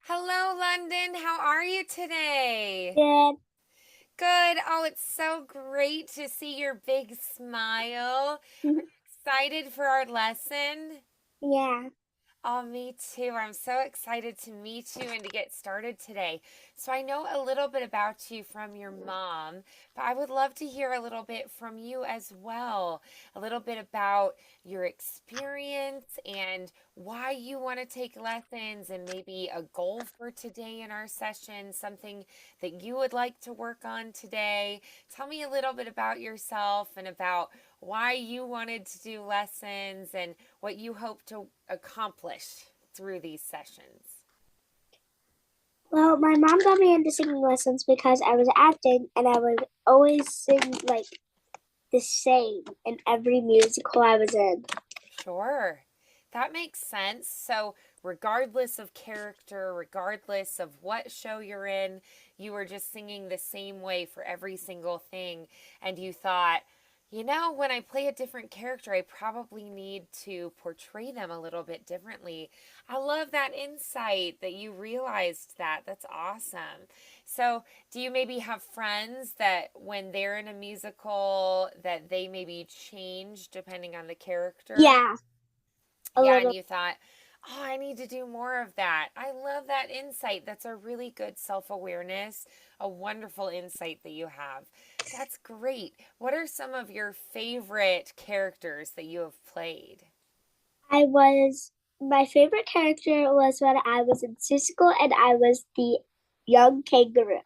Hello, London. How are you today? Good. Good. Oh, it's so great to see your big smile. Are Mhm. you excited for our lesson? Yeah. Oh, me too. I'm so excited to meet you and to get started today. So, I know a little bit about you from your mom, but I would love to hear a little bit from you as well. A little bit about your experience and why you want to take lessons, and maybe a goal for today in our session, something that you would like to work on today. Tell me a little bit about yourself and about why you wanted to do lessons and what you hope to accomplish through these sessions. Well, my mom got me into singing lessons because I was acting and I would always sing like the same in every musical I was in. Sure. That makes sense. So, regardless of character, regardless of what show you're in, you were just singing the same way for every single thing. And you thought, when I play a different character, I probably need to portray them a little bit differently. I love that insight that you realized that. That's awesome. So, do you maybe have friends that when they're in a musical that they maybe change depending on the character? Yeah, a Yeah, and little. you thought, oh, I need to do more of that. I love that insight. That's a really good self awareness, a wonderful insight that you have. That's great. What are some of your favorite characters that you have played? My favorite character was when I was in Seussical and I was the young kangaroo.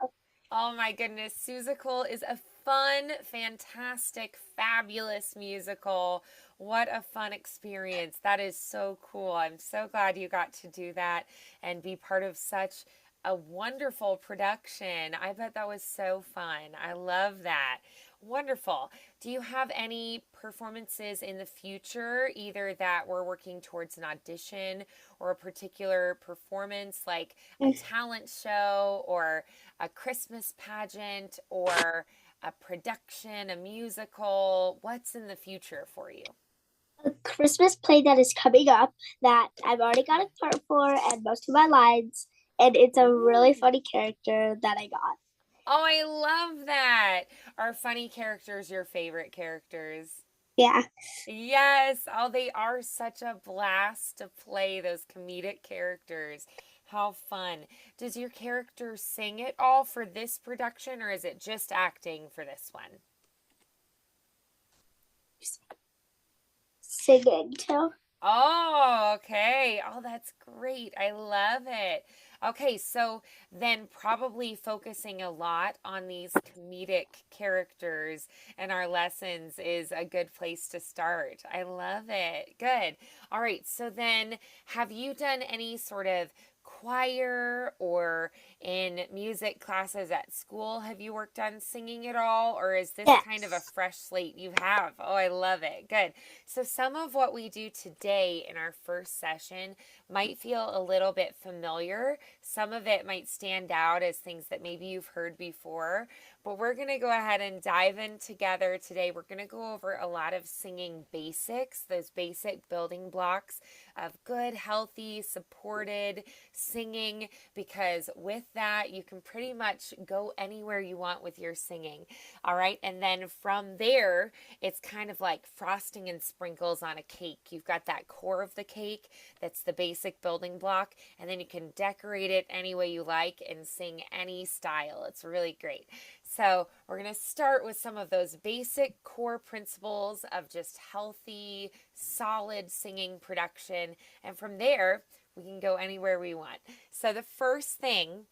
Oh my goodness, Seussical is a fun, fantastic, fabulous musical. What a fun experience. That is so cool. I'm so glad you got to do that and be part of such a wonderful production. I bet that was so fun. I love that. Wonderful. Do you have any performances in the future, either that we're working towards an audition or a particular performance, like a talent show or a Christmas pageant or a production, a musical? What's in the future for you? A Christmas play that is coming up that I've already got a part for and most of my lines, and it's a really Ooh. funny character that I got. Oh, I love that. Are funny characters your favorite characters? Yeah. Yes. Oh, they are such a blast to play those comedic characters. How fun. Does your character sing it all for this production, or is it just acting for this one? Singing too. Oh, okay. Oh, that's great. I love it. Okay, so then probably focusing a lot on these comedic characters in our lessons is a good place to start. I love it. Good. All right, so then have you done any sort of choir or in music classes at school? Have you worked on singing at all, or is this kind of a Yes. fresh slate you have? Oh, I love it. Good. So, some of what we do today in our first session might feel a little bit familiar. Some of it might stand out as things that maybe you've heard before, but we're going to go ahead and dive in together today. We're going to go over a lot of singing basics, those basic building blocks of good, healthy, supported singing, because with that, you can pretty much go anywhere you want with your singing. All right. And then from there, it's kind of like frosting and sprinkles on a cake. You've got that core of the cake that's the basic building block, and then you can decorate it any way you like and sing any style. It's really great. So, we're going to start with some of those basic core principles of just healthy, solid singing production. And from there, we can go anywhere we want. So, the first thing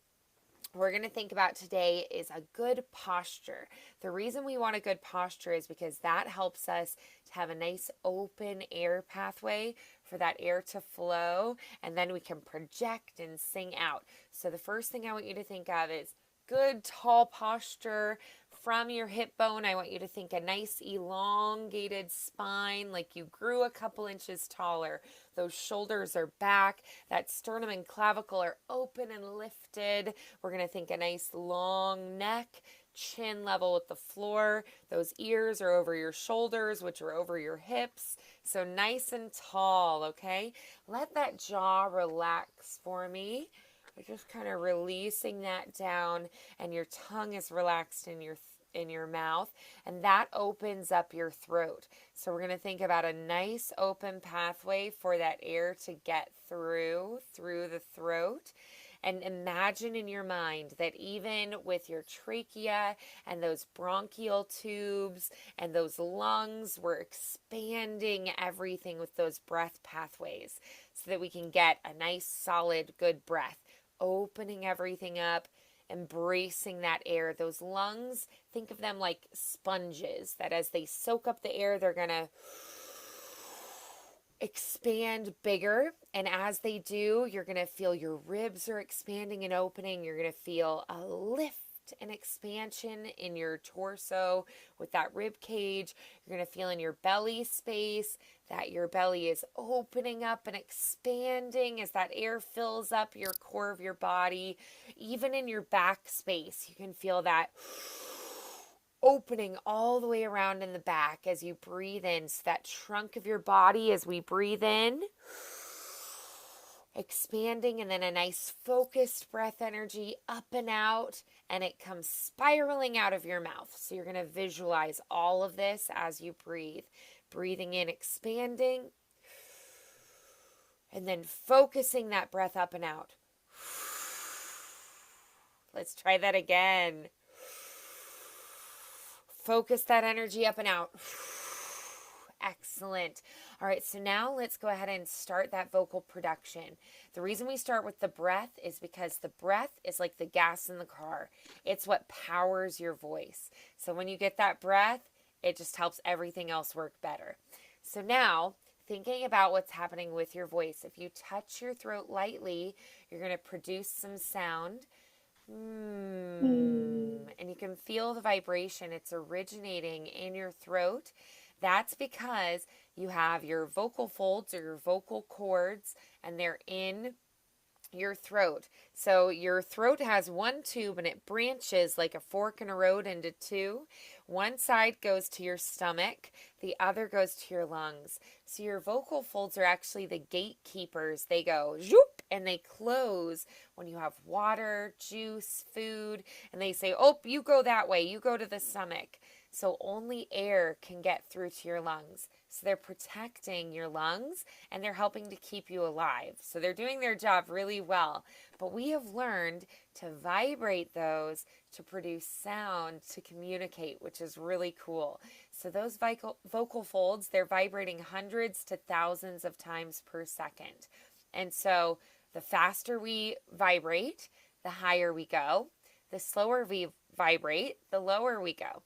we're going to think about today is a good posture. The reason we want a good posture is because that helps us to have a nice open air pathway for that air to flow, and then we can project and sing out. So, the first thing I want you to think of is good tall posture, from your hip bone, I want you to think a nice elongated spine, like you grew a couple inches taller. Those shoulders are back. That sternum and clavicle are open and lifted. We're going to think a nice long neck, chin level with the floor. Those ears are over your shoulders, which are over your hips. So nice and tall, okay? Let that jaw relax for me. We're just kind of releasing that down, and your tongue is relaxed in your mouth, and that opens up your throat. So we're going to think about a nice open pathway for that air to get through the throat. And imagine in your mind that even with your trachea and those bronchial tubes and those lungs, we're expanding everything with those breath pathways so that we can get a nice, solid, good breath. Opening everything up, embracing that air. Those lungs, think of them like sponges that as they soak up the air, they're going to expand bigger. And as they do, you're going to feel your ribs are expanding and opening. You're going to feel a lift and expansion in your torso with that rib cage. You're going to feel in your belly space that your belly is opening up and expanding as that air fills up your core of your body. Even in your back space, you can feel that opening all the way around in the back as you breathe in. So that trunk of your body, as we breathe in, expanding, and then a nice focused breath energy up and out, and it comes spiraling out of your mouth. So you're going to visualize all of this as you breathe. Breathing in, expanding, and then focusing that breath up and out. Let's try that again. Focus that energy up and out. Excellent. All right, so now let's go ahead and start that vocal production. The reason we start with the breath is because the breath is like the gas in the car. It's what powers your voice. So when you get that breath, it just helps everything else work better. So now, thinking about what's happening with your voice, if you touch your throat lightly, you're going to produce some sound. And you can feel the vibration. It's originating in your throat. That's because you have your vocal folds or your vocal cords, and they're in your throat. So your throat has one tube and it branches like a fork in a road into two. One side goes to your stomach, the other goes to your lungs. So your vocal folds are actually the gatekeepers. They go zoop and they close when you have water, juice, food, and they say, oh, you go that way, you go to the stomach. So only air can get through to your lungs. So they're protecting your lungs and they're helping to keep you alive. So they're doing their job really well. But we have learned to vibrate those to produce sound, to communicate, which is really cool. So those vocal folds, they're vibrating hundreds to thousands of times per second. And so the faster we vibrate, the higher we go. The slower we vibrate, the lower we go.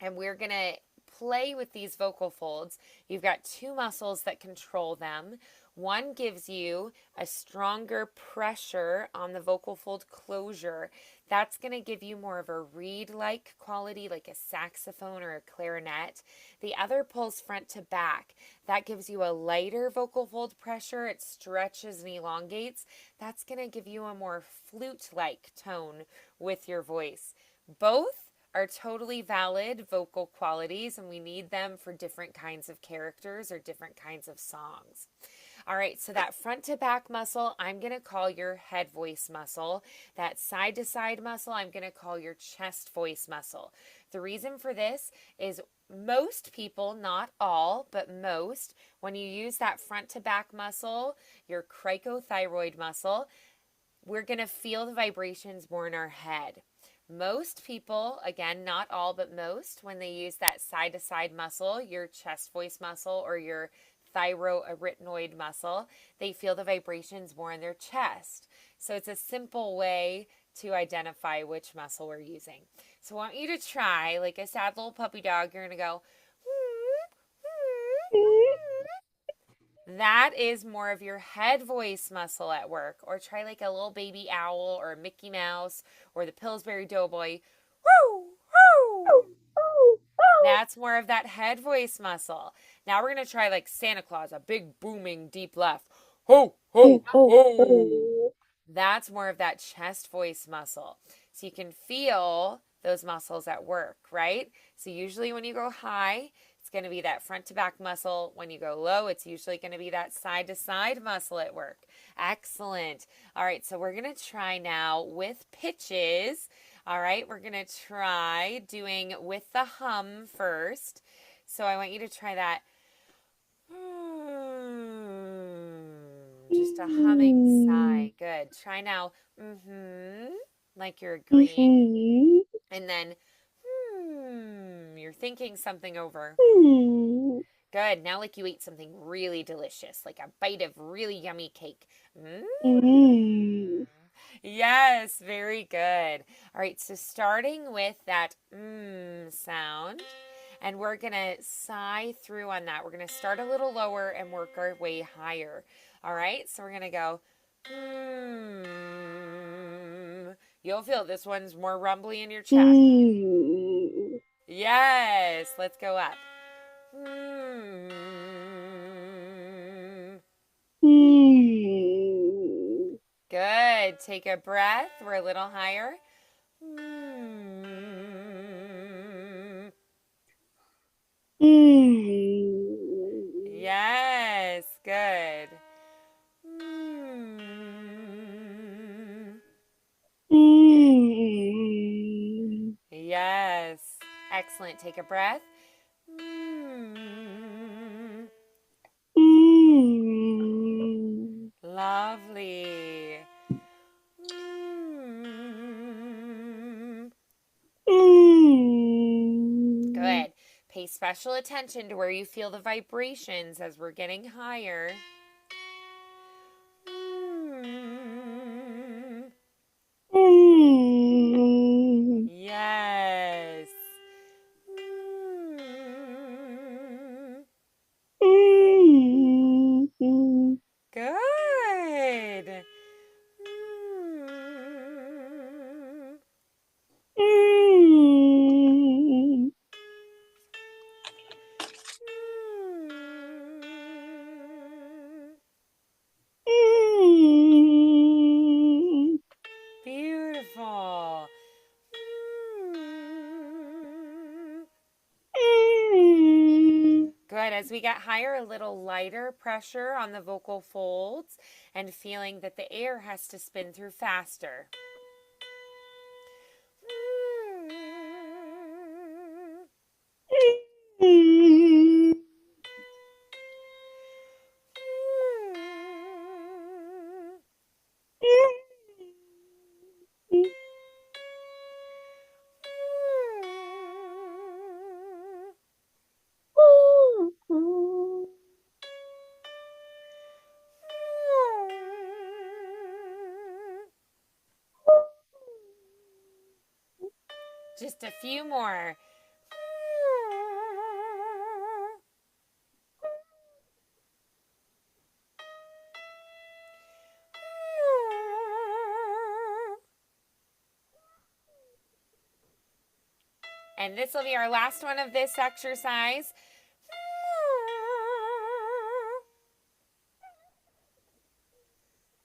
And we're going to play with these vocal folds. You've got two muscles that control them. One gives you a stronger pressure on the vocal fold closure. That's going to give you more of a reed-like quality, like a saxophone or a clarinet. The other pulls front to back. That gives you a lighter vocal fold pressure. It stretches and elongates. That's going to give you a more flute-like tone with your voice. Both are totally valid vocal qualities, and we need them for different kinds of characters or different kinds of songs. All right, so that front to back muscle, I'm going to call your head voice muscle. That side to side muscle, I'm going to call your chest voice muscle. The reason for this is most people, not all, but most, when you use that front to back muscle, your cricothyroid muscle, we're going to feel the vibrations more in our head. Most people, again, not all, but most, when they use that side-to-side muscle, your chest voice muscle or your thyroarytenoid muscle, they feel the vibrations more in their chest. So it's a simple way to identify which muscle we're using. So I want you to try, like a sad little puppy dog, you're going to go, that is more of your head voice muscle at work. Or try like a little baby owl or a Mickey Mouse or the Pillsbury Doughboy. Woo, woo, That's more of that head voice muscle. Now we're going to try like Santa Claus, a big booming deep laugh. Ho, ho, ho. That's more of that chest voice muscle. So you can feel those muscles at work, right? So usually when you go high, it's going to be that front to back muscle. When you go low, it's usually going to be that side to side muscle at work. Excellent. All right, so we're going to try now with pitches. All right, we're going to try doing with the hum first. So I want you to try that. Just a humming sigh. Good. Try now. Like you're agreeing. And then, you're thinking something over. Good. Now, like you ate something really delicious, like a bite of really yummy cake. Yes, very good. All right, so starting with that sound, and we're going to sigh through on that. We're going to start a little lower and work our way higher. All right, so we're going to go. You'll feel this one's more rumbly in your chest. Yes, let's go up. Good. Take a breath. We're a little higher. Yes, good. Yes, excellent. Take a breath. Lovely. Good. Pay special attention to where you feel the vibrations as we're getting higher. Yes. Good. Beautiful. Good. As we get higher, a little lighter pressure on the vocal folds and feeling that the air has to spin through faster. Just a few more. And this will be our last one of this exercise.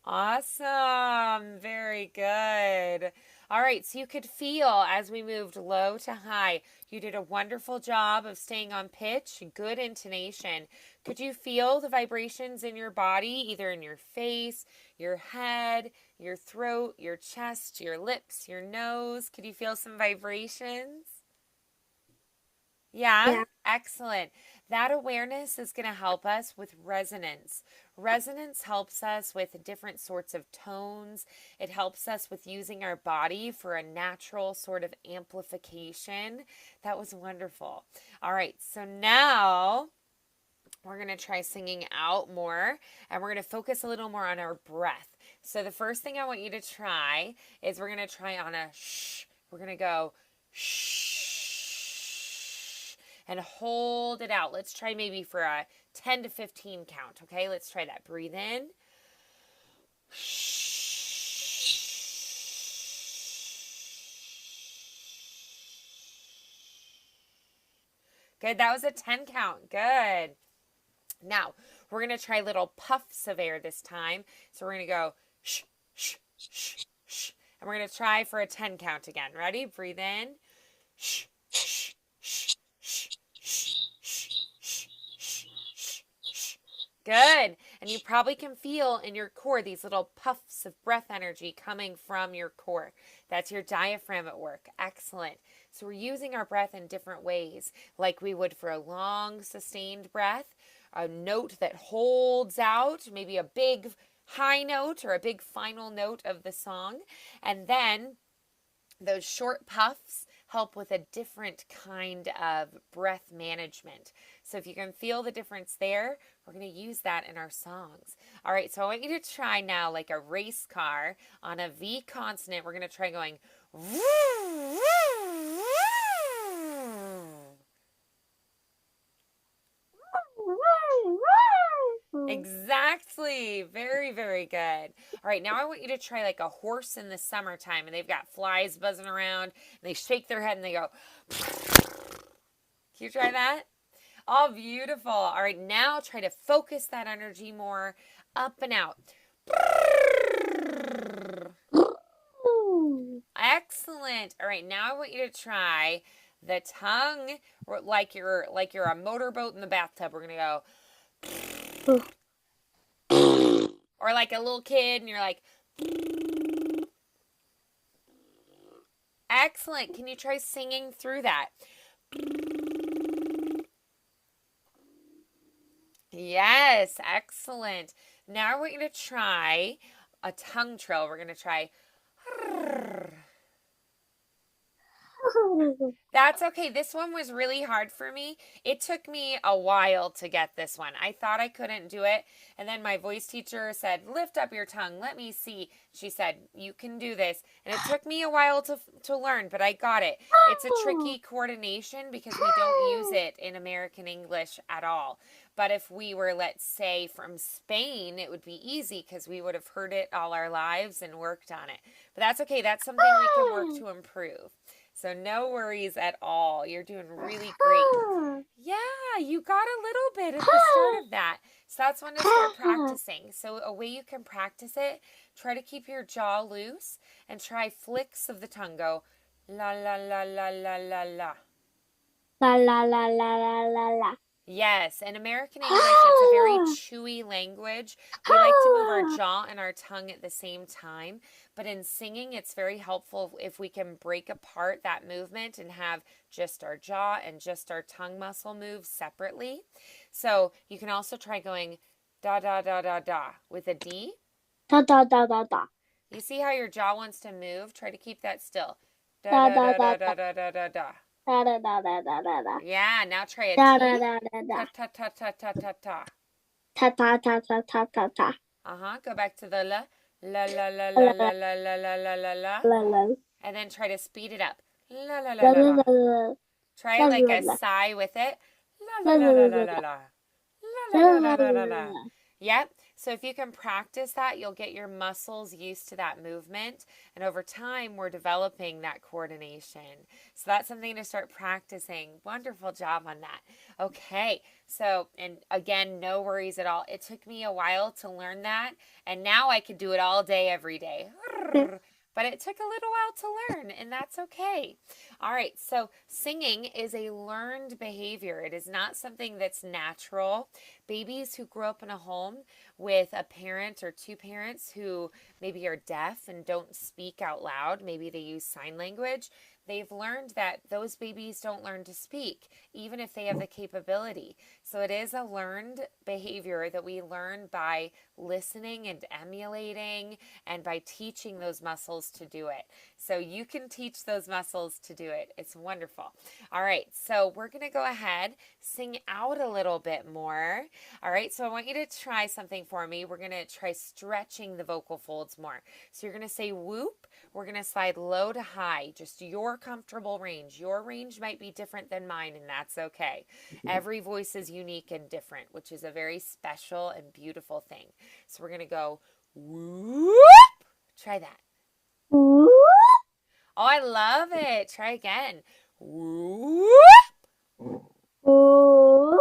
Awesome. Very good. All right, so you could feel as we moved low to high, you did a wonderful job of staying on pitch, good intonation. Could you feel the vibrations in your body, either in your face, your head, your throat, your chest, your lips, your nose? Could you feel some vibrations? Yeah? Excellent. That awareness is going to help us with resonance. Resonance helps us with different sorts of tones. It helps us with using our body for a natural sort of amplification. That was wonderful. All right, so now we're going to try singing out more, and we're going to focus a little more on our breath. So the first thing I want you to try is we're going to try on a shh. We're going to go shh and hold it out. Let's try maybe for a 10 to 15 count, okay? Let's try that. Breathe in. Good. That was a 10 count. Good. Now, we're going to try little puffs of air this time. So we're going to go shh, shh, shh, shh. And we're going to try for a 10 count again. Ready? Breathe in. Shh, shh, shh, shh, shh, shh, shh, shh, shh. Good. And you probably can feel in your core these little puffs of breath energy coming from your core. That's your diaphragm at work. Excellent. So we're using our breath in different ways, like we would for a long, sustained breath, a note that holds out, maybe a big high note or a big final note of the song. And then those short puffs help with a different kind of breath management. So if you can feel the difference there, we're going to use that in our songs. All right, so I want you to try now like a race car on a V consonant. We're going to try going Exactly. Very, very good. All right, now I want you to try like a horse in the summertime and they've got flies buzzing around and they shake their head and they go. Can you try that? Oh, beautiful. All right, now try to focus that energy more up and out. Excellent. All right, now I want you to try the tongue like you're a motorboat in the bathtub. We're going to go. Or like a little kid and you're like. Excellent. Can you try singing through that? Yes, excellent. Now I want you to try a tongue trill. We're going to try. That's okay. This one was really hard for me. It took me a while to get this one. I thought I couldn't do it. And then my voice teacher said, lift up your tongue. Let me see. She said, you can do this. And it took me a while to learn, but I got it. It's a tricky coordination because we don't use it in American English at all. But if we were, let's say, from Spain, it would be easy because we would have heard it all our lives and worked on it. But that's okay. That's something we can work to improve. So no worries at all. You're doing really great. Yeah, you got a little bit at the start of that. So that's when to start practicing. So a way you can practice it, try to keep your jaw loose and try flicks of the tongue. Go la la la la la la la. La la la la la la la. Yes, in American English, it's a very chewy language. We like to move our jaw and our tongue at the same time. But in singing, it's very helpful if we can break apart that movement and have just our jaw and just our tongue muscle move separately. So you can also try going da da da da da with a D. Da da da da da. You see how your jaw wants to move? Try to keep that still. Da da da da da da da da. Da da da da da da da. Yeah, now try a Da T. da da da da. Ta ta ta ta ta ta ta. Ta ta ta ta ta ta ta. Go back to the la. La la la la la la la la la la la. La la. And then try to speed it up. La la la La la la la. la. Try like a sigh with it. La la la la la la. La la la la la la. Yep. So if you can practice that, you'll get your muscles used to that movement. And over time, we're developing that coordination. So that's something to start practicing. Wonderful job on that. Okay. So, and again, no worries at all. It took me a while to learn that. And now I could do it all day, every day. But it took a little while to learn, and that's okay. All right, so singing is a learned behavior. It is not something that's natural. Babies who grow up in a home with a parent or two parents who maybe are deaf and don't speak out loud, maybe they use sign language, they've learned that those babies don't learn to speak, even if they have the capability. So it is a learned behavior that we learn by listening and emulating and by teaching those muscles to do it. So you can teach those muscles to do it. It's wonderful. All right, so we're going to go ahead, sing out a little bit more. All right, so I want you to try something for me. We're going to try stretching the vocal folds more. So you're going to say whoop. We're going to slide low to high, just your comfortable range. Your range might be different than mine, and that's okay. Every voice is unique and different, which is a very special and beautiful thing. So we're going to go whoop. Try that. Whoop. Oh, I love it. Try again. Whoop. Ooh.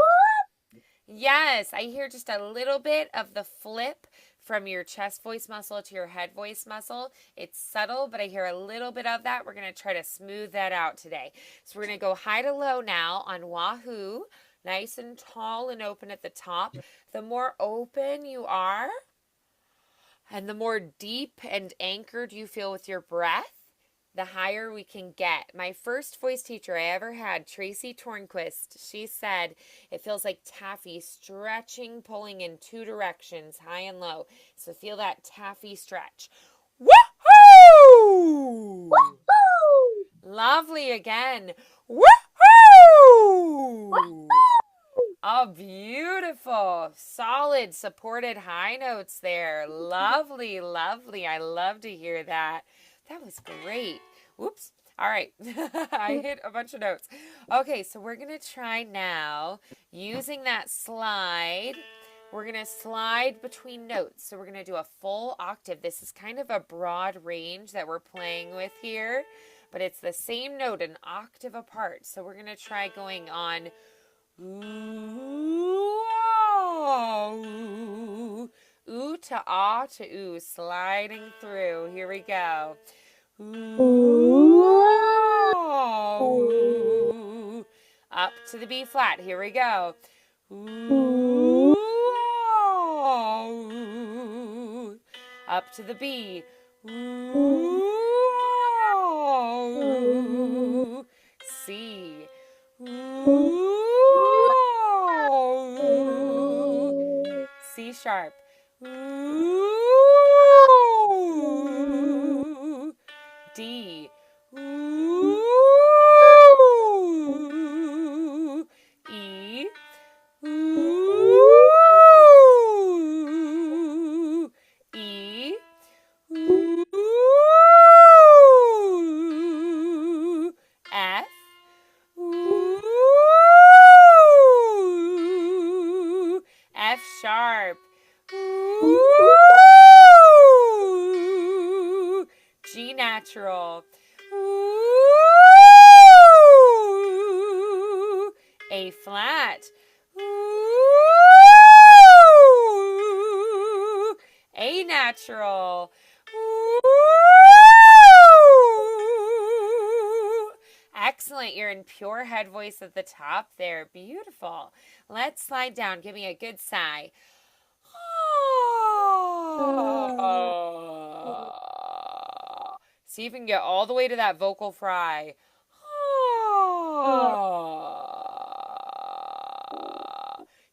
Yes, I hear just a little bit of the flip from your chest voice muscle to your head voice muscle. It's subtle, but I hear a little bit of that. We're going to try to smooth that out today. So we're going to go high to low now on Wahoo, nice and tall and open at the top. The more open you are, and the more deep and anchored you feel with your breath, the higher we can get. My first voice teacher I ever had, Tracy Tornquist, she said it feels like taffy stretching, pulling in two directions, high and low. So feel that taffy stretch. Woohoo! Woohoo! Lovely again. Woohoo! Woohoo! Oh, beautiful. Solid, supported high notes there. Lovely, lovely. I love to hear that. That was great. Whoops. All right. I hit a bunch of notes. Okay, so we're going to try now using that slide. We're going to slide between notes. So we're going to do a full octave. This is kind of a broad range that we're playing with here, but it's the same note, an octave apart. So we're going to try going on ooh, ooh, ooh to ah to ooh, sliding through. Here we go. Ooh, ooh. Up to the B flat. Here we go. Ooh, ooh. Up to the B. Ooh, ooh. C. Ooh. C sharp. Ooh. D. Ooh. E. Ooh. E. Ooh. F. Ooh. F sharp. Ooh. G natural. Ooh. A flat. Ooh. A natural. Ooh. Excellent. You're in pure head voice at the top there. Beautiful. Let's slide down. Give me a good sigh. See if you can get all the way to that vocal fry.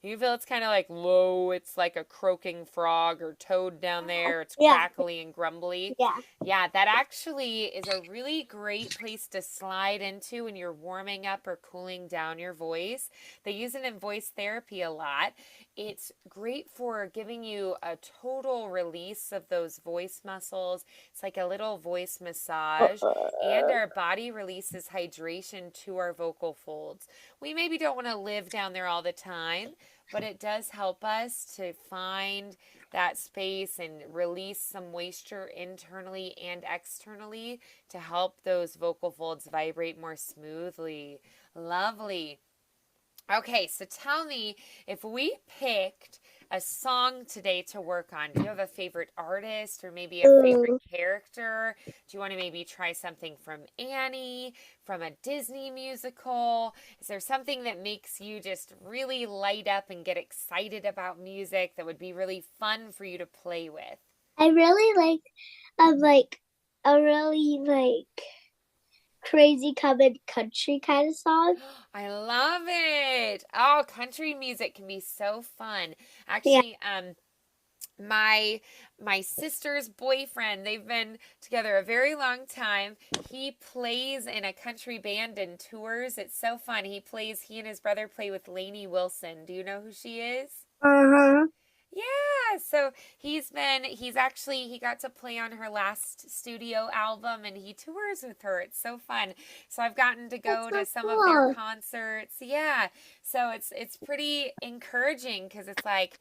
You feel it's kind of like low. It's like a croaking frog or toad down there. It's Yeah. crackly and grumbly. Yeah. Yeah, that actually is a really great place to slide into when you're warming up or cooling down your voice. They use it in voice therapy a lot. It's great for giving you a total release of those voice muscles. It's like a little voice massage, and our body releases hydration to our vocal folds. We maybe don't want to live down there all the time, but it does help us to find that space and release some moisture internally and externally to help those vocal folds vibrate more smoothly. Lovely. Okay, so tell me, if we picked a song today to work on, do you have a favorite artist or maybe a favorite character? Do you want to maybe try something from Annie, from a Disney musical? Is there something that makes you just really light up and get excited about music that would be really fun for you to play with? I really like a really crazy coming country kind of song. I love it. Oh, country music can be so fun. Yeah. Actually, my sister's boyfriend, they've been together a very long time. He plays in a country band and tours. It's so fun. He and his brother play with Lainey Wilson. Do you know who she is? Uh-huh. Yeah, so he got to play on her last studio album and he tours with her. It's so fun. So I've gotten to go to That's so some of their cool. concerts. Yeah. So it's pretty encouraging because it's like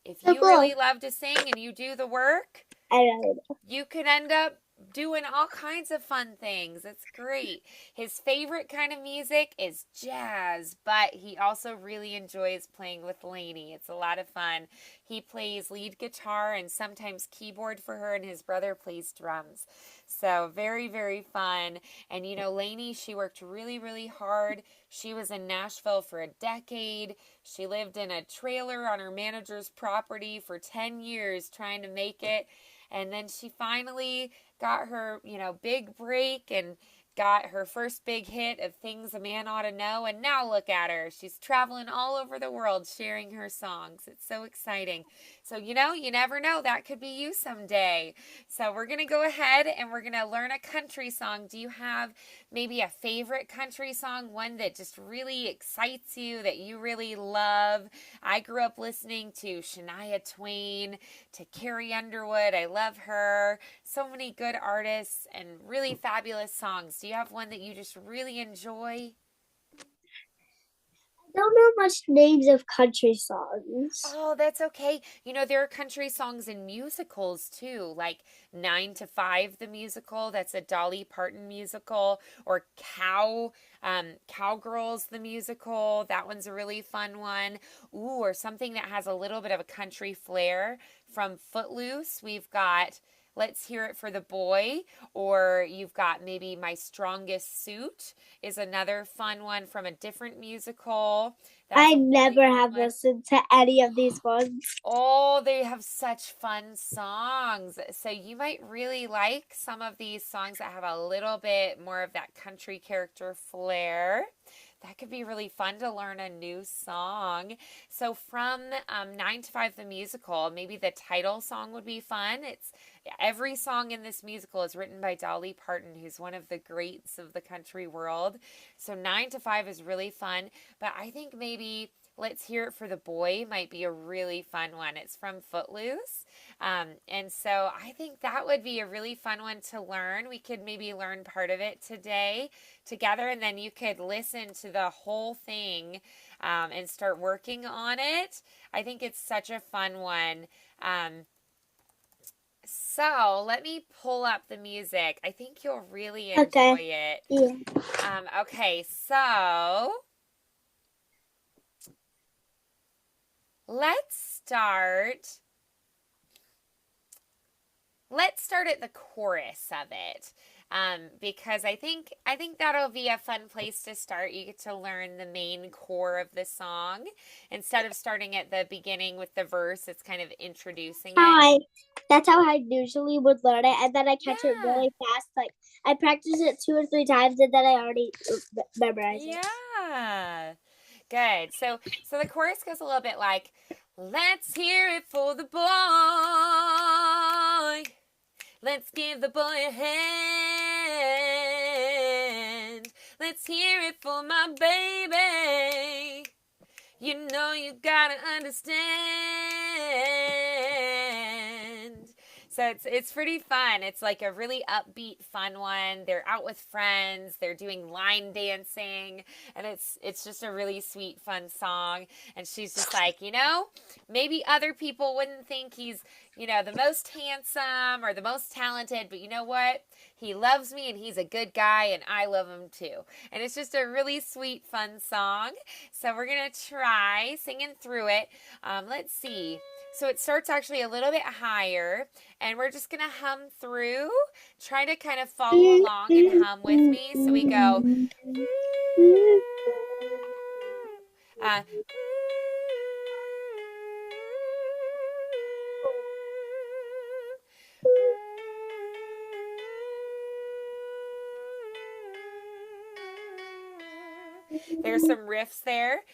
if So you really cool. love to sing and you do the work, I know. you could end up doing all kinds of fun things. It's great. His favorite kind of music is jazz, but he also really enjoys playing with Lainey. It's a lot of fun. He plays lead guitar and sometimes keyboard for her, and his brother plays drums. So very, very fun. And Lainey, she worked really, really hard. She was in Nashville for a decade. She lived in a trailer on her manager's property for 10 years trying to make it. And then she finally got her, big break and got her first big hit of Things a Man Ought to Know. And now look at her. She's traveling all over the world sharing her songs. It's so exciting. So, you never know. That could be you someday. So we're going to go ahead and we're going to learn a country song. Do you have maybe a favorite country song? One that just really excites you, that you really love? I grew up listening to Shania Twain, to Carrie Underwood. I love her. So many good artists and really fabulous songs. Do you have one that you just really enjoy? I don't know much names of country songs. Oh, that's okay. There are country songs and musicals too, like 9 to 5, the musical. That's a Dolly Parton musical, or Cowgirls, the musical. That one's a really fun one. Ooh, or something that has a little bit of a country flair from Footloose. We've got Let's Hear It for the Boy, or you've got maybe My Strongest Suit is another fun one from a different musical. I never have listened to any of these ones. Oh, they have such fun songs. So you might really like some of these songs that have a little bit more of that country character flair. That could be really fun to learn a new song. So from 9 to 5, the musical, maybe the title song would be fun. It's every song in this musical is written by Dolly Parton, who's one of the greats of the country world. So 9 to 5 is really fun. But I think maybe Let's Hear It for the Boy might be a really fun one. It's from Footloose. And so I think that would be a really fun one to learn. We could maybe learn part of it today together, and then you could listen to the whole thing and start working on it. I think it's such a fun one. So let me pull up the music. I think you'll really enjoy it. Yeah. Okay, so let's start at the chorus of it, because I think that'll be a fun place to start. You get to learn the main core of the song instead of starting at the beginning with the verse. It's kind of introducing it. That's how I usually would learn it, and then I catch it really fast. Like I practice it 2 or 3 times, and then I already memorize it. Yeah. Good. So the chorus goes a little bit like, let's hear it for the boy. Let's give the boy a hand. Let's hear it for my baby. You know you gotta understand. So it's pretty fun. It's like a really upbeat, fun one. They're out with friends. They're doing line dancing, and it's just a really sweet, fun song. And she's just like, maybe other people wouldn't think he's, the most handsome or the most talented, but you know what? He loves me, and he's a good guy, and I love him too. And it's just a really sweet, fun song. So we're gonna try singing through it. Let's see. So it starts actually a little bit higher, and we're just going to hum through. Try to kind of follow along and hum with me. So we go. There's some riffs there.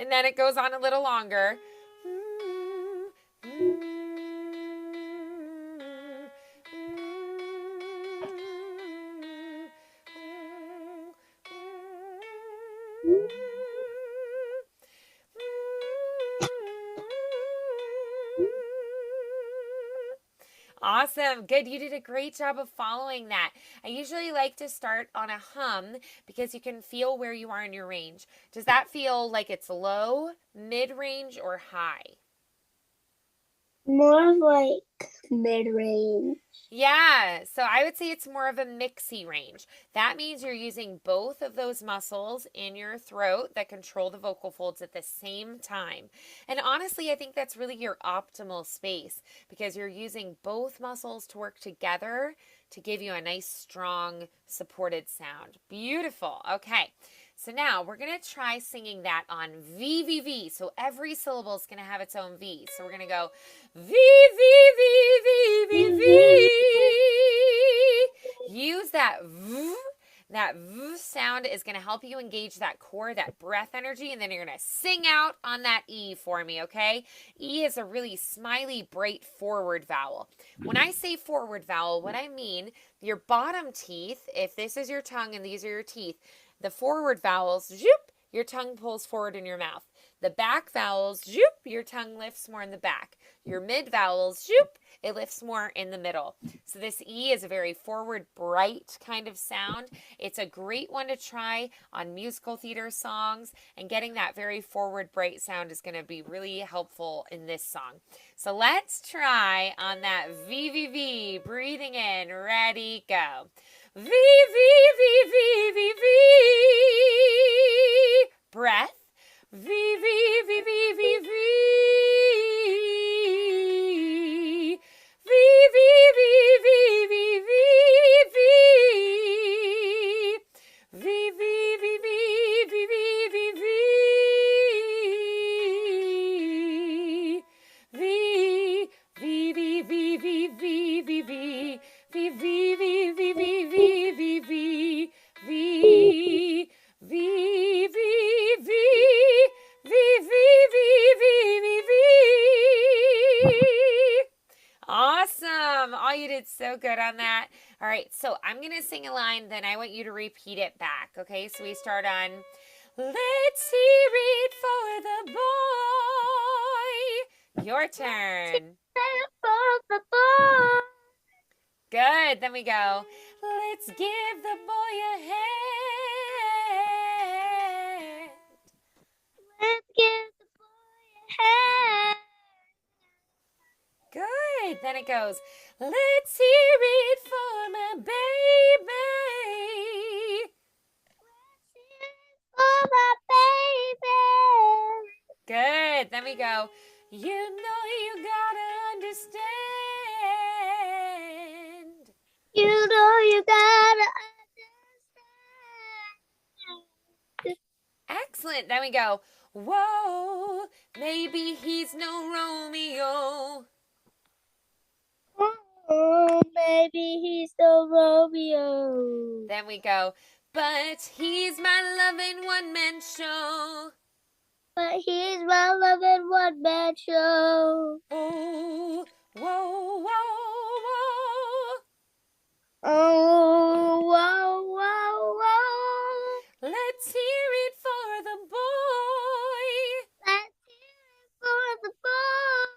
And then it goes on a little longer. Awesome. Good. You did a great job of following that. I usually like to start on a hum because you can feel where you are in your range. Does that feel like it's low, mid range, or high? More like mid-range. Yeah, so I would say it's more of a mixy range. That means you're using both of those muscles in your throat that control the vocal folds at the same time. And honestly, I think that's really your optimal space because you're using both muscles to work together to give you a nice, strong, supported sound. Beautiful. Okay. So now we're going to try singing that on V, V, V. So every syllable is going to have its own V. So we're going to go V, V, V, V, V, V. Use that V. That V sound is going to help you engage that core, that breath energy, and then you're going to sing out on that E for me, okay? E is a really smiley, bright forward vowel. When I say forward vowel, what I mean, your bottom teeth, if this is your tongue and these are your teeth, the forward vowels, zoop, your tongue pulls forward in your mouth. The back vowels, zoop, your tongue lifts more in the back. Your mid vowels, zoop, it lifts more in the middle. So this E is a very forward, bright kind of sound. It's a great one to try on musical theater songs, and getting that very forward, bright sound is going to be really helpful in this song. So let's try on that V, V, V, breathing in, ready, go. V, V, V, V, V, V. Breath. V, V, V, V, V, V. V, V, V, V, V, V, V. V, V, V, V, V, V, V, V. V, V, V, V, V, V, V, V. V, V, V, V, V, V, V, V, V. V, V, V, V, V, V, V, V, V. Awesome. Oh, you did so good on that. All right, so I'm going to sing a line, then I want you to repeat it back, okay? So we start on, let's hear it for the boy. Your turn. For the boy. Good. Then we go, let's give the boy a hand. Let's give the boy a hand. Good. Then it goes, let's hear it for my baby. Let's hear it for my baby. Good. Then we go, you know you gotta understand. You know you gotta understand. Excellent. Then we go, whoa, maybe he's no Romeo. Oh, maybe he's the Romeo. Then we go, but he's my loving one-man show. But he's my loving one-man show. Oh, whoa, whoa, whoa. Oh, whoa, whoa, whoa. Let's hear it for the boy. Let's hear it for the boy.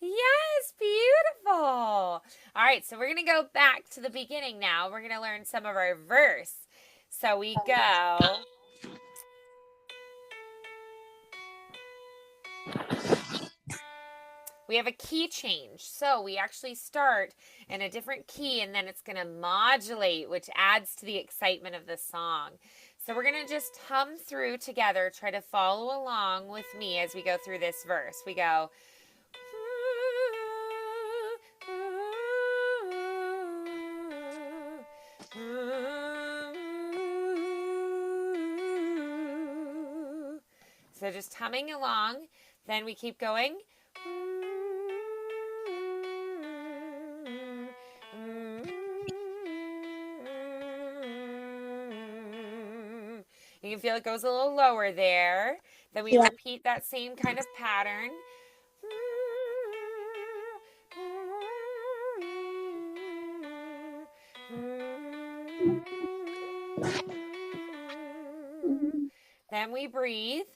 Yes, beautiful. All right, so we're going to go back to the beginning now. We're going to learn some of our verse. So we go. We have a key change. So we actually start in a different key and then it's going to modulate, which adds to the excitement of the song. So we're going to just hum through together, try to follow along with me as we go through this verse. We go. So just humming along, then we keep going. You can feel it goes a little lower there. Then we repeat that same kind of pattern. Then we breathe.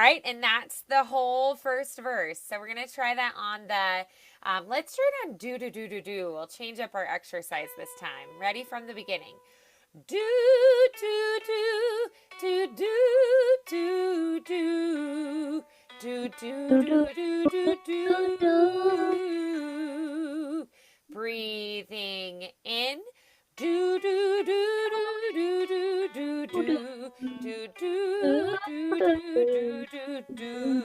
right, and that's the whole first verse. So we're going to try that on the, let's try it on do, do, do, do, do. We'll change up our exercise this time. Ready from the beginning. Do, do, do, do, do, do, do. Do, do, do, do, do, do. Breathing in. Do, do, do, do, do, do, do, do. Do, do, do, do, do, do,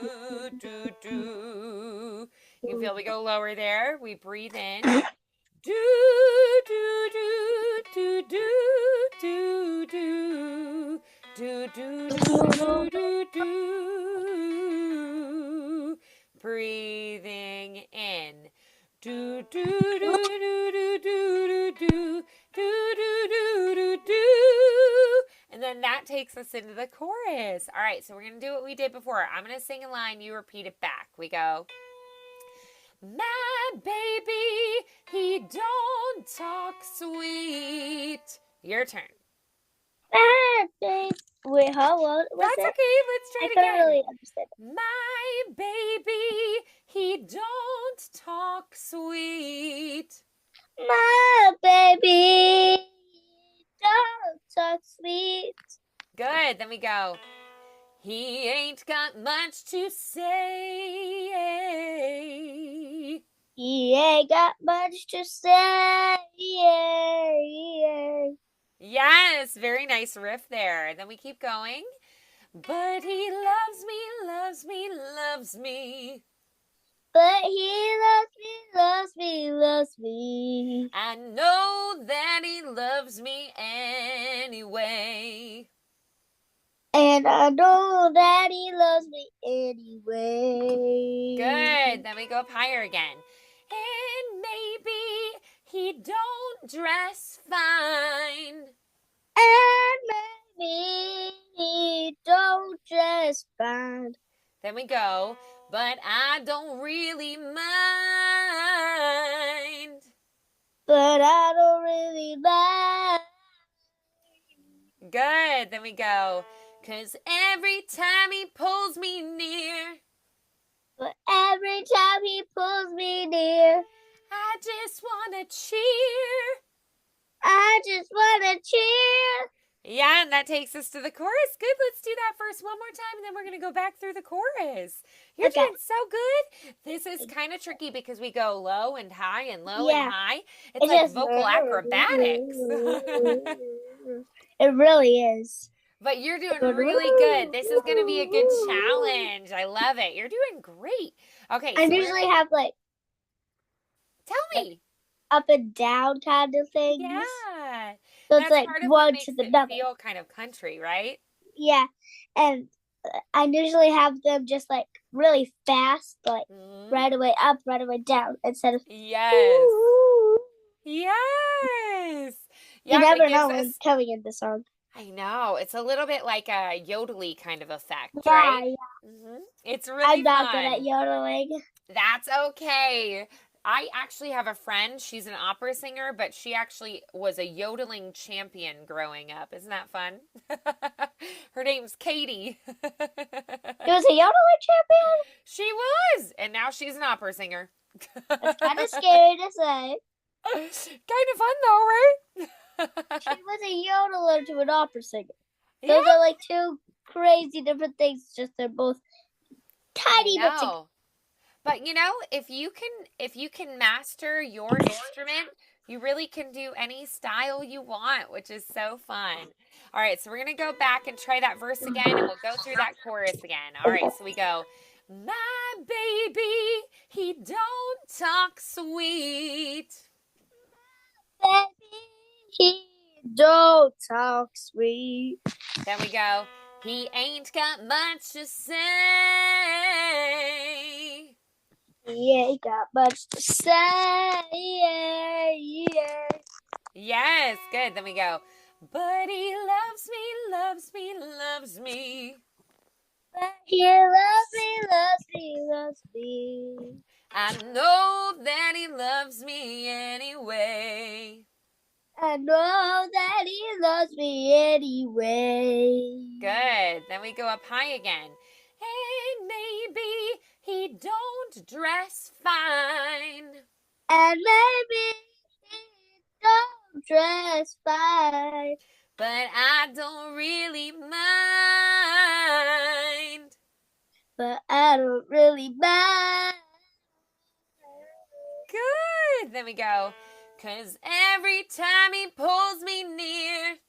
do, do. You can feel we go lower there. We breathe in. Do, do, do, do, do, do, do. Do, do, do, do, do, do. Breathing in. Do, do, do, do, do, do, do, do, do, do, do, do. And then that takes us into the chorus. All right, so we're going to do what we did before. I'm going to sing a line. You repeat it back. We go. My baby, he don't talk sweet. Your turn. Wait, how old was That's it? okay. Let's try I it couldn't again. really understand. My baby, he don't talk sweet. My baby, don't talk sweet. Good. Then we go. He ain't got much to say. He ain't got much to say. Yes, very nice riff there. Then we keep going. But he loves me, loves me, loves me. But he loves me, loves me, loves me. I know that he loves me anyway. And I know that he loves me anyway. Good. Then we go up higher again. And maybe he don't dress fine. And maybe he don't dress fine. Then we go, but I don't really mind. But I don't really mind. Good. Then we go, 'cause every time he pulls me near, But every time he pulls me near, I just want to cheer. I just want to cheer. Yeah, and that takes us to the chorus. Good. Let's do that first one more time, and then we're going to go back through the chorus. You're Okay. doing so good. This is kind of tricky because we go low and high and low Yeah. and high. It's like vocal acrobatics. It really is. But you're doing really good. This is going to be a good challenge. I love it. You're doing great. Okay. I so usually have like tell me. up and down kind of things. Yeah. So That's it's like part of what one makes to the it other. feel kind of country, right? Yeah. And I usually have them just like really fast, like Mhm. right away up, right away down, instead of Yes. Yes. You Yeah, never it know gives when us. it's coming in the song. I know. It's a little bit like a yodely kind of effect, Yeah, right? yeah. It's really I'm not fun. good at yodeling. That's okay. I actually have a friend. She's an opera singer, but she actually was a yodeling champion growing up. Isn't that fun? Her name's Katie. She was a yodeling champion? She was. And now she's an opera singer. That's kind of scary to say. Kind of fun, though, right? She was a yodeler to an opera singer. Yeah. Those are like two crazy different things. Just they're both tiny I bits. know. But you know, if you can master your instrument, you really can do any style you want, which is so fun. All right, so we're gonna go back and try that verse again, and we'll go through that chorus again. All right, so we go. My baby, he don't talk sweet. Baby, he don't talk sweet. Then we go. He ain't got much to say. He ain't got much to say. Yeah. Yes, good. Then we go. But he loves me, loves me, loves me. But he loves me, loves me, loves me. I know that he loves me anyway. I know that he loves me anyway. Good. Then we go up high again. And maybe he don't dress fine. And maybe he don't dress fine. But I don't really mind. But I don't really mind. Good. Then we go. 'Cause every time he pulls me near,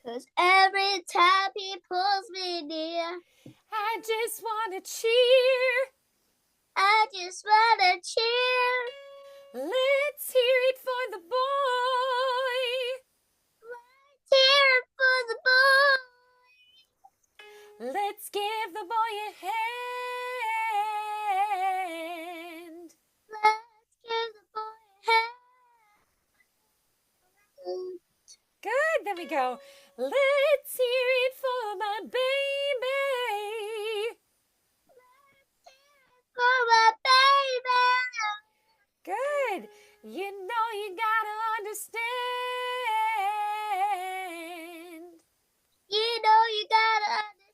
'Cause every time he pulls me near, I just want to cheer. I just wanna cheer. Let's hear it for the boy. Cheer for the boy. Let's give the boy a hand. Let's give the boy a hand. Good. Then we go. Let's hear it for my baby. For my baby. Good. You know you gotta understand. You know you gotta understand.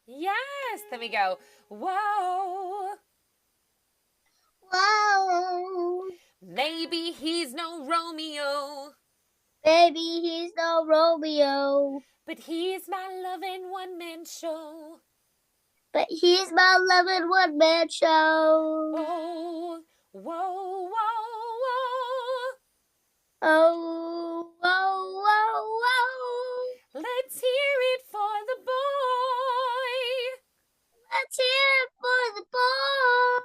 Yes. Then we go. Whoa. Whoa. Maybe he's no Romeo, Baby, he's no Romeo. but he's my loving one-man show. But he's my loving one-man show. Oh, whoa, whoa, whoa. Oh, whoa, whoa, whoa. Let's hear it for the boy. Let's hear it for the boy.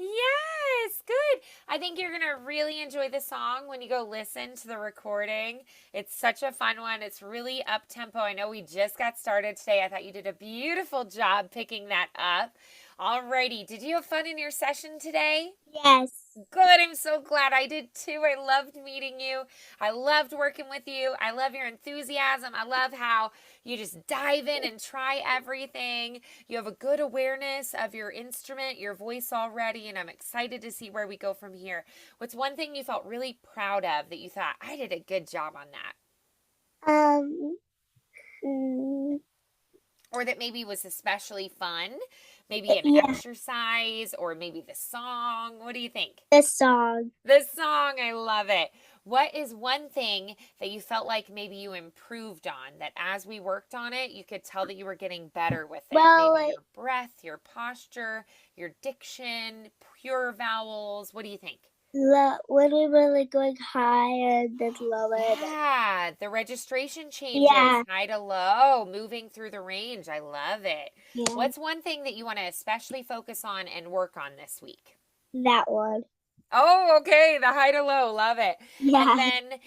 Yes, good. I think you're going to really enjoy the song when you go listen to the recording. It's such a fun one. It's really up-tempo. I know we just got started today. I thought you did a beautiful job picking that up. Alrighty, did you have fun in your session today? Yes. Good, I'm so glad I did too. I loved meeting you. I loved working with you. I love your enthusiasm. I love how you just dive in and try everything. You have a good awareness of your instrument, your voice already, and I'm excited to see where we go from here. What's one thing you felt really proud of that you thought, I did a good job on that? Or that maybe was especially fun? Maybe an exercise or maybe the song. What do you think? This song. The song, I love it. What is one thing that you felt like maybe you improved on that as we worked on it, you could tell that you were getting better with it? Well, maybe your breath, your posture, your diction, pure vowels. What do you think? When we were like going high and then lower. Yeah, the registration changes, high to low, moving through the range. I love it. Yeah. What's one thing that you want to especially focus on and work on this week? That one. Oh, okay. The high to low. Love it. Yeah. And then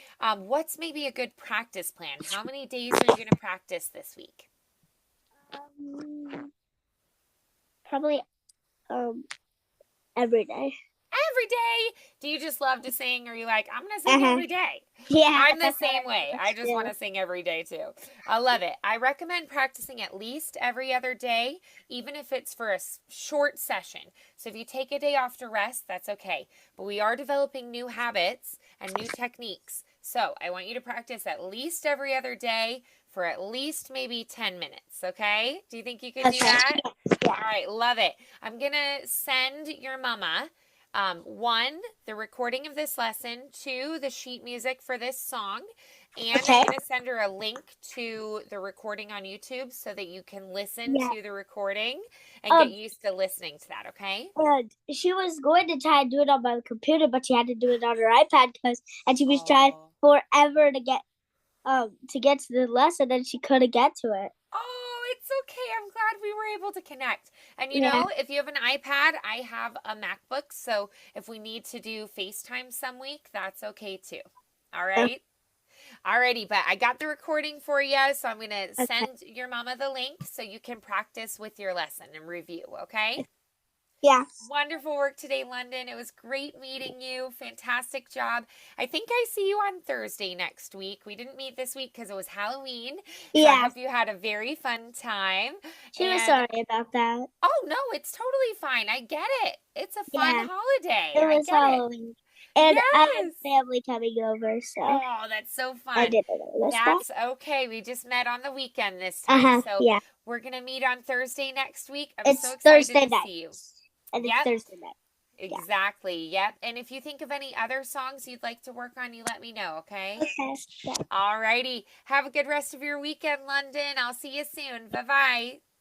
what's maybe a good practice plan? How many days are you going to practice this week? Probably every day. Every day? Do you just love to sing? Or are you like, I'm going to sing every day? Yeah. I'm the same way. I just want to sing every day too. I love it. I recommend practicing at least every other day, even if it's for a short session. So if you take a day off to rest, that's okay. But we are developing new habits and new techniques. So I want you to practice at least every other day for at least maybe 10 minutes, okay? Do you think you could do that? Yeah. All right, love it. I'm going to send your mama one, the recording of this lesson, two, the sheet music for this song, and I'm going to send her a link to the recording on YouTube so that you can listen to the recording and get used to listening to that, okay? And she was going to try and do it on my computer, but she had to do it on her iPad and she was trying forever to get to the lesson and she couldn't get to it. Oh, it's okay. I'm glad we were able to connect. And you know, if you have an iPad, I have a MacBook. So if we need to do FaceTime some week, that's okay too. All right. Alrighty, but I got the recording for you. So I'm going to send your mama the link so you can practice with your lesson and review. Okay. Yeah. Wonderful work today, London. It was great meeting you. Fantastic job. I think I see you on Thursday next week. We didn't meet this week because it was Halloween. So I hope you had a very fun time. She was sorry about that. Oh, no, it's totally fine. I get it. It's a fun holiday. It was Halloween. And I have Yes. family coming over, so Oh, that's so I fun. didn't notice that. That's okay. We just met on the weekend this time. So Yeah. we're going to meet on Thursday next week. I'm so It's excited Thursday to night. see you. And it's Yep, Thursday night. Yeah. exactly. Yep. And if you think of any other songs you'd like to work on, you let me know, okay? Okay. Yeah. All righty. Have a good rest of your weekend, London. I'll see you soon. Bye bye.